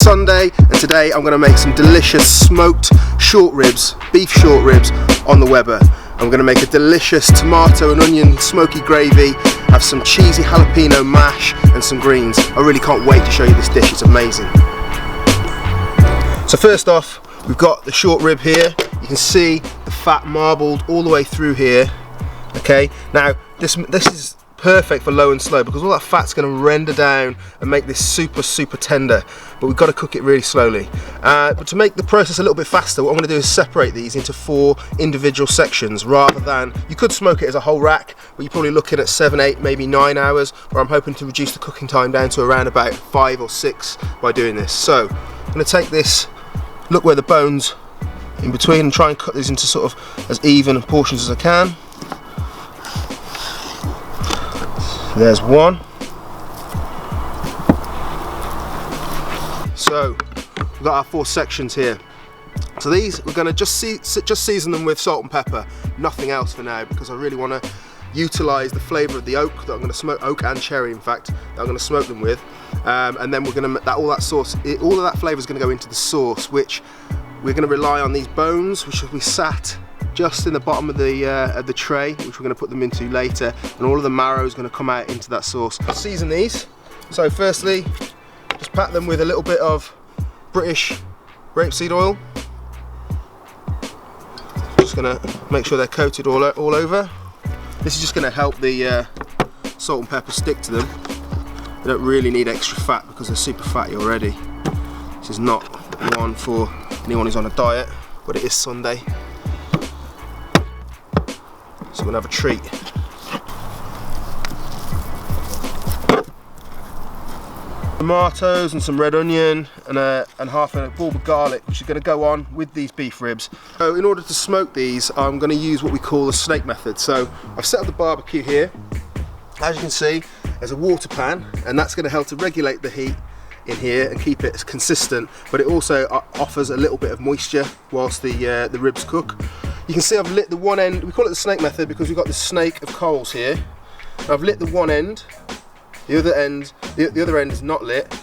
Sunday, and today I'm going to make some delicious smoked short ribs, beef short ribs on the Weber. I'm going to make a delicious tomato and onion smoky gravy, have some cheesy jalapeno mash and some greens. I really can't wait to show you this dish, it's amazing. So first off, we've got the short rib here. You can see the fat marbled all the way through here. Okay, now this is perfect for low and slow because all that fat's going to render down and make this super tender, but we've got to cook it really slowly. But to make the process a little bit faster, what I'm going to do is separate these into 4 individual sections rather than, you could smoke it as a whole rack, but you're probably looking at 7, 8, maybe 9 hours, where I'm hoping to reduce the cooking time down to around about 5 or 6 by doing this. So I'm going to take this, look where the bones in between, and try and cut these into sort of as even portions as I can. There's one. So we've got our 4 sections here. So these we're going to just season them with salt and pepper, nothing else for now, because I really want to utilise the flavour of the oak that I'm going to smoke, oak and cherry in fact, that I'm going to smoke them with, and then we're going to make that all that all of that flavour is going to go into the sauce, which we're going to rely on these bones, which will be sat just in the bottom of the tray, which we're going to put them into later, and all of the marrow is going to come out into that sauce. I'll season these. So firstly, just pat them with a little bit of British rapeseed oil. Just going to make sure they're coated all over. This is just going to help the salt and pepper stick to them. They don't really need extra fat because they're super fatty already. This is not one for anyone who's on a diet, but it is Sunday. So we're going to have a treat. Tomatoes and some red onion and half a bulb of garlic, which is going to go on with these beef ribs. So in order to smoke these, I'm going to use what we call the snake method. So I've set up the barbecue here. As you can see, there's a water pan, and that's going to help to regulate the heat in here and keep it consistent, but it also offers a little bit of moisture whilst the ribs cook. You can see I've lit the one end. We call it the snake method because we've got this snake of coals here. I've lit the one end, the other end is not lit,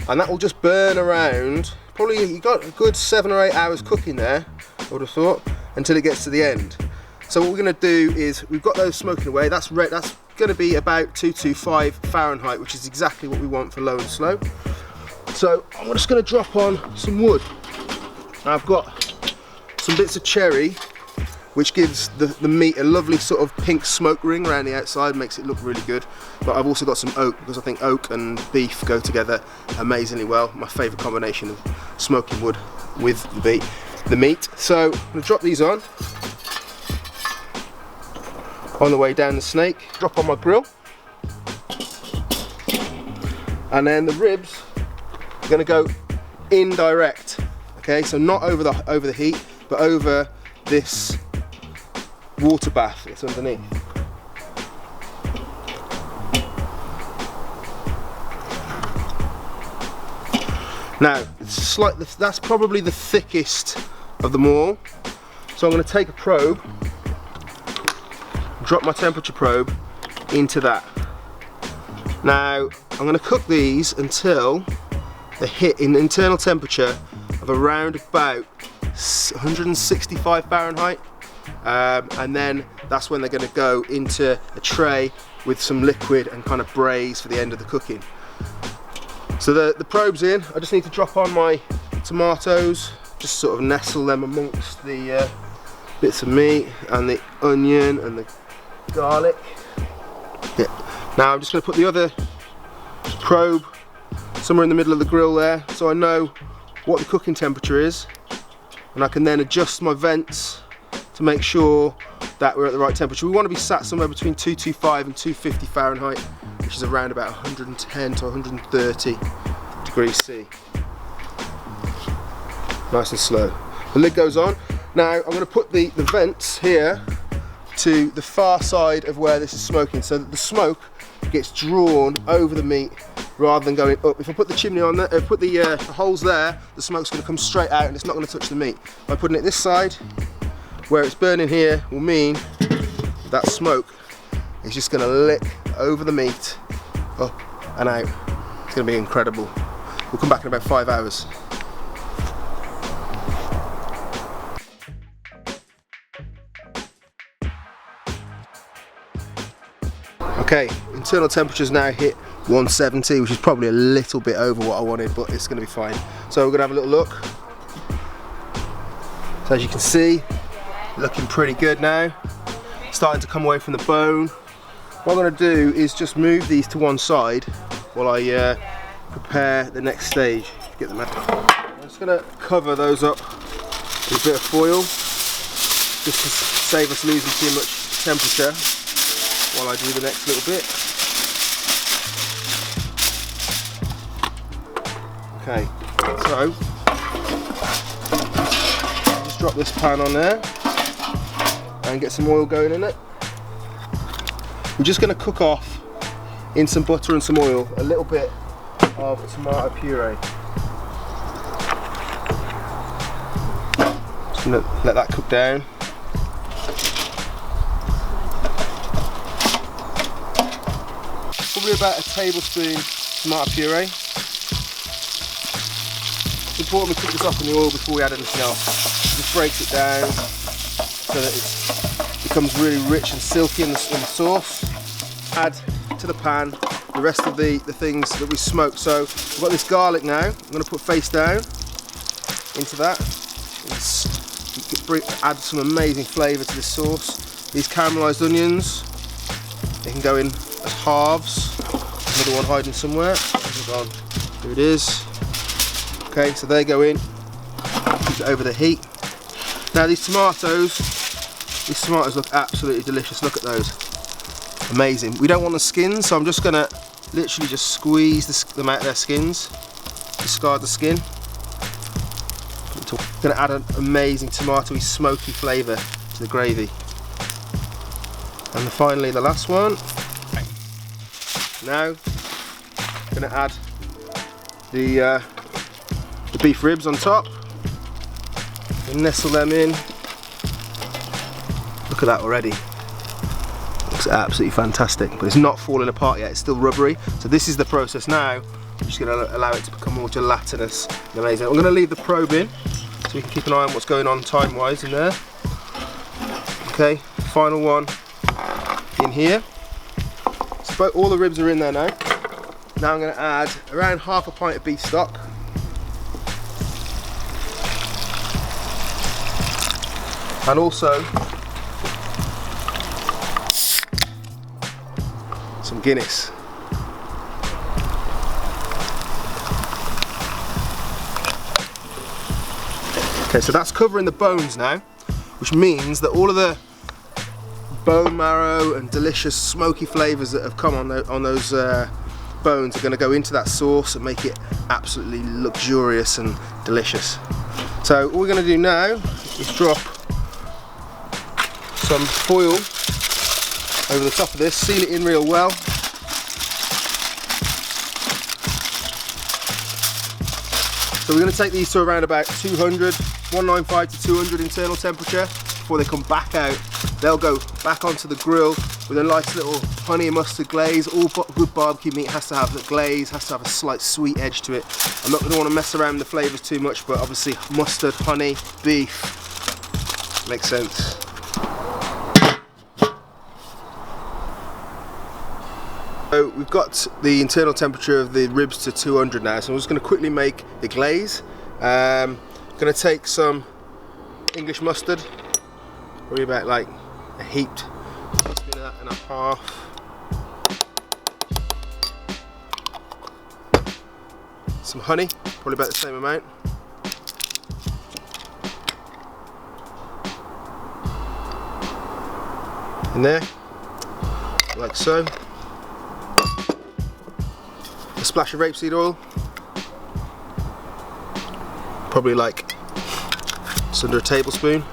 and that will just burn around. Probably you got a good 7 or 8 hours cooking there, I would have thought, until it gets to the end. So what we're going to do is, we've got those smoking away. That's going to be about 225 Fahrenheit, which is exactly what we want for low and slow. So I'm just going to drop on some wood. Now I've got some bits of cherry, which gives the meat a lovely sort of pink smoke ring around the outside, makes it look really good. But I've also got some oak, because I think oak and beef go together amazingly well. My favourite combination of smoking wood with the meat. So I'm going to drop these on the way down the snake, drop on my grill, and then the ribs are going to go indirect. Okay, so not over the heat, but over this water bath that's underneath. Now that's probably the thickest of them all, so I'm going to take a probe, drop my temperature probe into that. Now I'm going to cook these until they hit an internal temperature of around about 165 Fahrenheit, and then that's when they're going to go into a tray with some liquid and kind of braise for the end of the cooking. So the probe's in. I just need to drop on my tomatoes, just sort of nestle them amongst the bits of meat and the onion and the garlic. Yeah. Now I'm just going to put the other probe somewhere in the middle of the grill there, so I know what the cooking temperature is, and I can then adjust my vents to make sure that we're at the right temperature. We want to be sat somewhere between 225 and 250 Fahrenheit, which is around about 110 to 130 degrees C. Nice and slow. The lid goes on. Now I'm going to put the vents here to the far side of where this is smoking, so that the smoke gets drawn over the meat rather than going up. If I put the chimney on there, put the holes there, the smoke's going to come straight out and it's not going to touch the meat. By putting it this side, where it's burning here, will mean that smoke is just going to lick over the meat, up and out. It's going to be incredible. We'll come back in about 5 hours. Okay, internal temperature's now hit 170, which is probably a little bit over what I wanted, but it's going to be fine. So we're going to have a little look. So as you can see, looking pretty good now. Starting to come away from the bone. What I'm going to do is just move these to one side while I prepare the next stage. Get them out. I'm just going to cover those up with a bit of foil, just to save us losing too much temperature while I do the next little bit. Okay, so just drop this pan on there and get some oil going in it. We're just going to cook off in some butter and some oil a little bit of tomato puree. Just going to let that cook down. Probably about a tablespoon tomato puree. It's important we cook this up in the oil before we add anything else. It just breaks it down so that it becomes really rich and silky in the sauce. Add to the pan the rest of the things that we smoked. So we've got this garlic now. I'm going to put face down into that. Add some amazing flavour to this sauce. These caramelised onions, they can go in as halves. Another one hiding somewhere. Here it is. Okay, so they go in. Keep it over the heat. Now these tomatoes look absolutely delicious. Look at those. Amazing. We don't want the skins, so I'm just going to literally just squeeze them out of their skins. Discard the skin. I'm going to add an amazing tomatoey smoky flavour to the gravy. And finally the last one. Now I'm going to add the beef ribs on top and nestle them in. Look at that already. Looks absolutely fantastic, but it's not falling apart yet, it's still rubbery. So this is the process now. I'm just going to allow it to become more gelatinous and amazing. I'm going to leave the probe in so we can keep an eye on what's going on time wise in there. Okay, final one in here. So all the ribs are in there now. Now I'm going to add around half a pint of beef stock. And also some Guinness. Okay, so that's covering the bones now, which means that all of the bone marrow and delicious smoky flavours that have come on those bones are going to go into that sauce and make it absolutely luxurious and delicious. So all we're going to do now is drop some foil over the top of this, seal it in real well. So we're going to take these to around about 200, 195 to 200 internal temperature before they come back out. They'll go back onto the grill with a nice little honey and mustard glaze. All good barbecue meat has to have the glaze, has to have a slight sweet edge to it. I'm not going to want to mess around with the flavours too much, but obviously mustard, honey, beef, makes sense. So we've got the internal temperature of the ribs to 200 now, so I'm just going to quickly make the glaze. I'm going to take some English mustard, probably about like a heaped teaspoon of that and a half. Some honey, probably about the same amount. In there, like so. A splash of rapeseed oil, probably like just under a tablespoon,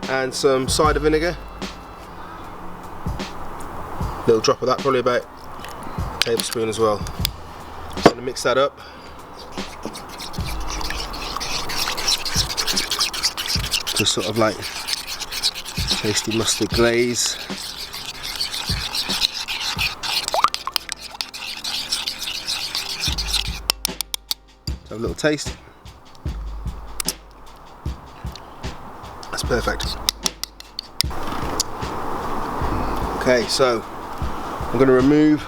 and some cider vinegar, little drop of that, probably about a tablespoon as well. Just going to mix that up. Just sort of like tasty mustard glaze. a little taste. That's perfect. Okay, so I'm going to remove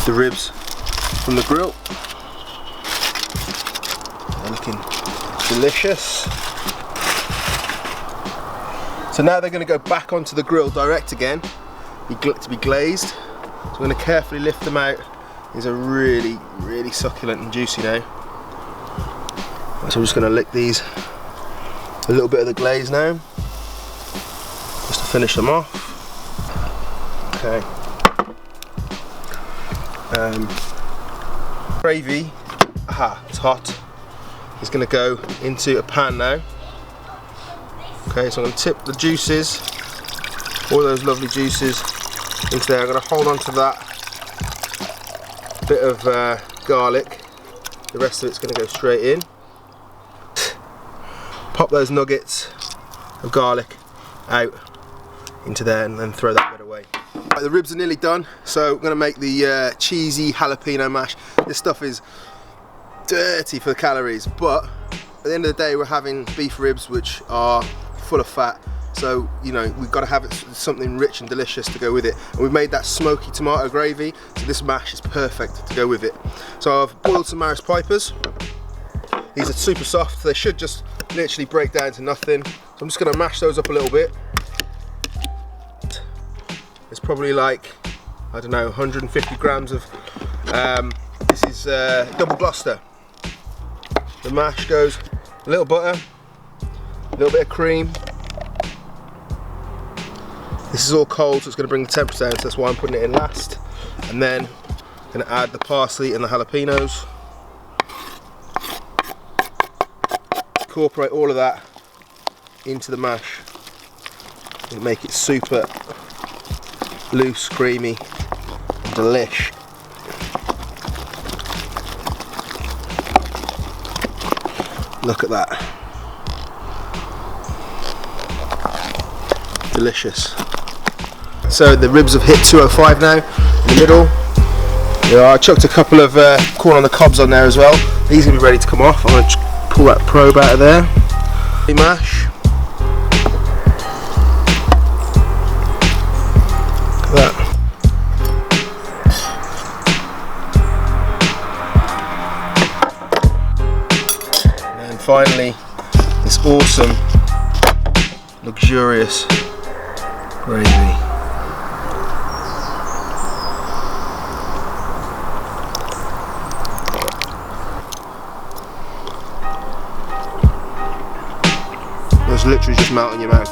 the ribs from the grill. They're looking delicious. So now they're going to go back onto the grill direct again, to be glazed. So I'm going to carefully lift them out. These are really, really succulent and juicy now. So I'm just going to lick these, a little bit of the glaze now, just to finish them off. Okay. Gravy, it's hot. It's going to go into a pan now. Okay, so I'm going to tip the juices, all those lovely juices, into there. I'm going to hold on to that bit of garlic. The rest of it's going to go straight in. Pop those nuggets of garlic out into there and then throw that bit away. Right, the ribs are nearly done, so I'm going to make the cheesy jalapeno mash. This stuff is dirty for the calories, but at the end of the day we're having beef ribs which are full of fat, so you know we've got to have something rich and delicious to go with it, and we've made that smoky tomato gravy, so this mash is perfect to go with it. So I've boiled some Maris Pipers. These are super soft, they should just literally break down to nothing, so I'm just going to mash those up a little bit. It's probably like, I don't know, 150 grams of this is double Gloucester. The mash goes a little butter, a little bit of cream. This is all cold, so it's going to bring the temperature down, so that's why I'm putting it in last. And then I'm going to add the parsley and the jalapenos. Incorporate all of that into the mash and make it super loose, creamy, delish. Look at that. Delicious. So the ribs have hit 205 now in the middle. Yeah, I chucked a couple of corn on the cobs on there as well. These are going to be ready to come off. I'm going to pull that probe out of there. Mash. Look at that. And finally, this awesome, luxurious gravy. It's literally just melt in your mouth.